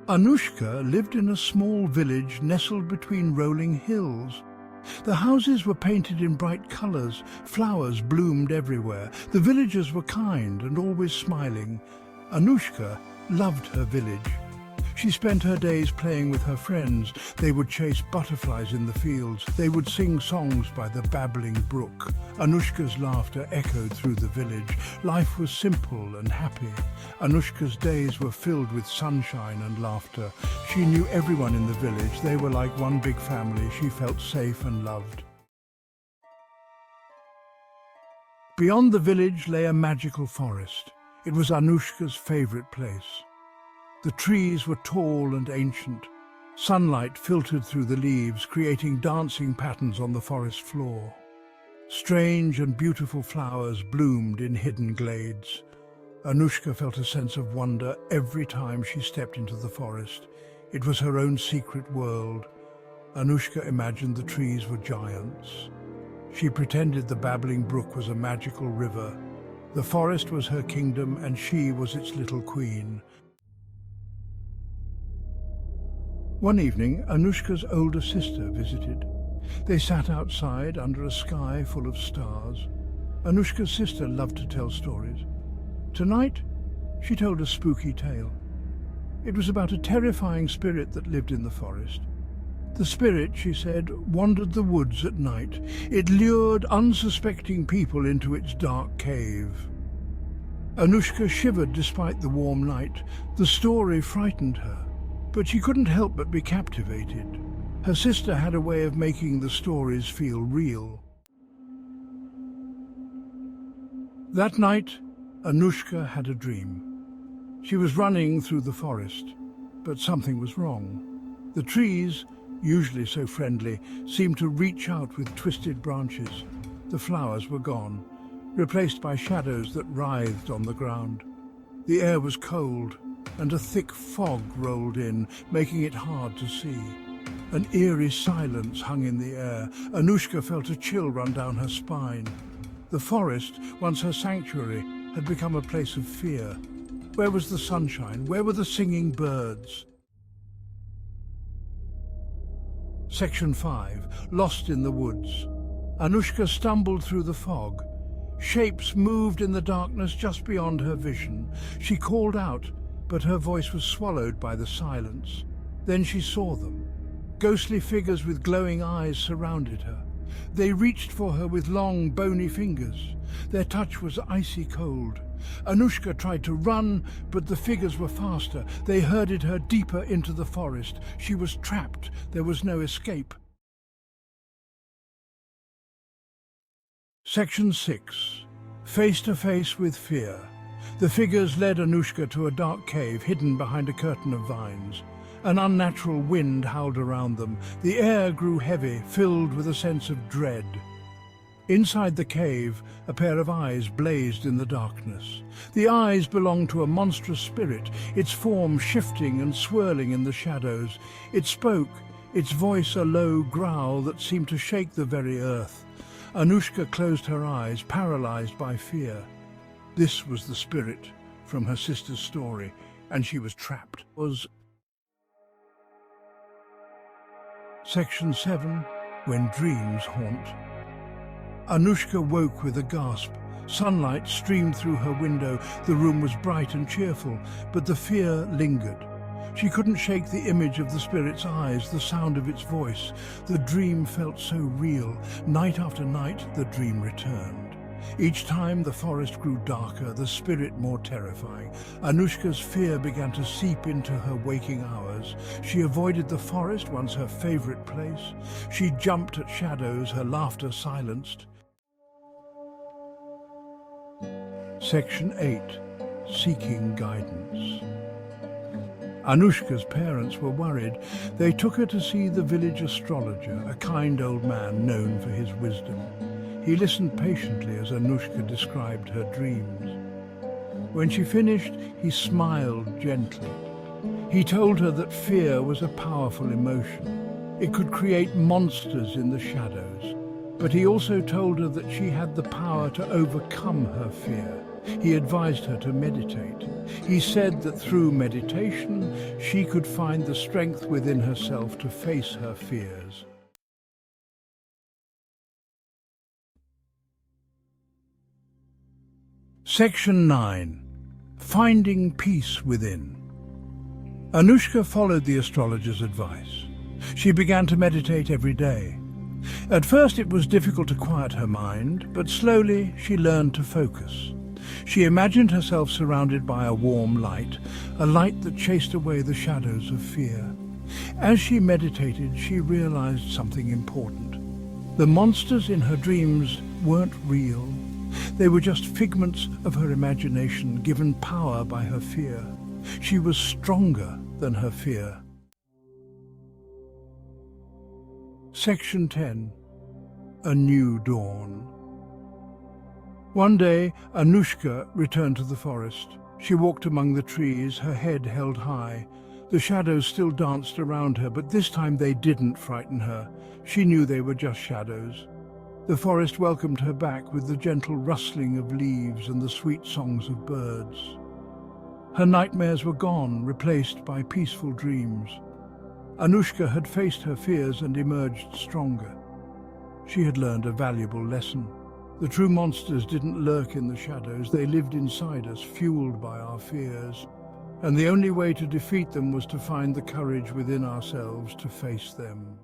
Anushka lived in a small village nestled between rolling hills. The houses were painted in bright colors, flowers bloomed everywhere. The villagers were kind and always smiling. Anushka loved her village. She spent her days playing with her friends. They would chase butterflies in the fields. They would sing songs by the babbling brook. Anushka's laughter echoed through the village. Life was simple and happy. Anushka's days were filled with sunshine and laughter. She knew everyone in the village. They were like one big family. She felt safe and loved. Beyond the village lay a magical forest. It was Anushka's favorite place. The trees were tall and ancient. Sunlight filtered through the leaves, creating dancing patterns on the forest floor. Strange and beautiful flowers bloomed in hidden glades. Anushka felt a sense of wonder every time she stepped into the forest. It was her own secret world. Anushka imagined the trees were giants. She pretended the babbling brook was a magical river. The forest was her kingdom and she was its little queen. One evening, Anushka's older sister visited. They sat outside under a sky full of stars. Anushka's sister loved to tell stories. Tonight, she told a spooky tale. It was about a terrifying spirit that lived in the forest. The spirit, she said, wandered the woods at night. It lured unsuspecting people into its dark cave. Anushka shivered despite the warm night. The story frightened her. But she couldn't help but be captivated. Her sister had a way of making the stories feel real. That night, Anushka had a dream. She was running through the forest, but something was wrong. The trees, usually so friendly, seemed to reach out with twisted branches. The flowers were gone, replaced by shadows that writhed on the ground. The air was cold, and a thick fog rolled in, making it hard to see. An eerie silence hung in the air. Anushka felt a chill run down her spine. The forest, once her sanctuary, had become a place of fear. Where was the sunshine? Where were the singing birds? Section 5. Lost in the woods. Anushka stumbled through the fog. Shapes moved in the darkness just beyond her vision. She called out, but her voice was swallowed by the silence. Then she saw them. Ghostly figures with glowing eyes surrounded her. They reached for her with long, bony fingers. Their touch was icy cold. Anushka tried to run, but the figures were faster. They herded her deeper into the forest. She was trapped. There was no escape. Section 6. Face to face with fear. The figures led Anushka to a dark cave hidden behind a curtain of vines. An unnatural wind howled around them. The air grew heavy, filled with a sense of dread. Inside the cave, a pair of eyes blazed in the darkness. The eyes belonged to a monstrous spirit, its form shifting and swirling in the shadows. It spoke, its voice a low growl that seemed to shake the very earth. Anushka closed her eyes, paralyzed by fear. This was the spirit from her sister's story, and she was trapped. Section 7. When Dreams Haunt. Anushka woke with a gasp. Sunlight streamed through her window. The room was bright and cheerful, but the fear lingered. She couldn't shake the image of the spirit's eyes, the sound of its voice. The dream felt so real. Night after night, the dream returned. Each time the forest grew darker, the spirit more terrifying. Anushka's fear began to seep into her waking hours. She avoided the forest, once her favorite place. She jumped at shadows, her laughter silenced. Section 8. Seeking Guidance. Anushka's parents were worried. They took her to see the village astrologer, a kind old man known for his wisdom. He listened patiently as Anushka described her dreams. When she finished, he smiled gently. He told her that fear was a powerful emotion. It could create monsters in the shadows. But he also told her that she had the power to overcome her fear. He advised her to meditate. He said that through meditation, she could find the strength within herself to face her fears. Section 9. Finding Peace Within. Anushka followed the astrologer's advice. She began to meditate every day. At first it was difficult to quiet her mind, but slowly she learned to focus. She imagined herself surrounded by a warm light, a light that chased away the shadows of fear. As she meditated, she realized something important. The monsters in her dreams weren't real. They were just figments of her imagination, given power by her fear. She was stronger than her fear. Section 10. A New Dawn. One day, Anushka returned to the forest. She walked among the trees, her head held high. The shadows still danced around her, but this time they didn't frighten her. She knew they were just shadows. The forest welcomed her back with the gentle rustling of leaves and the sweet songs of birds. Her nightmares were gone, replaced by peaceful dreams. Anushka had faced her fears and emerged stronger. She had learned a valuable lesson. The true monsters didn't lurk in the shadows, they lived inside us, fueled by our fears. And the only way to defeat them was to find the courage within ourselves to face them.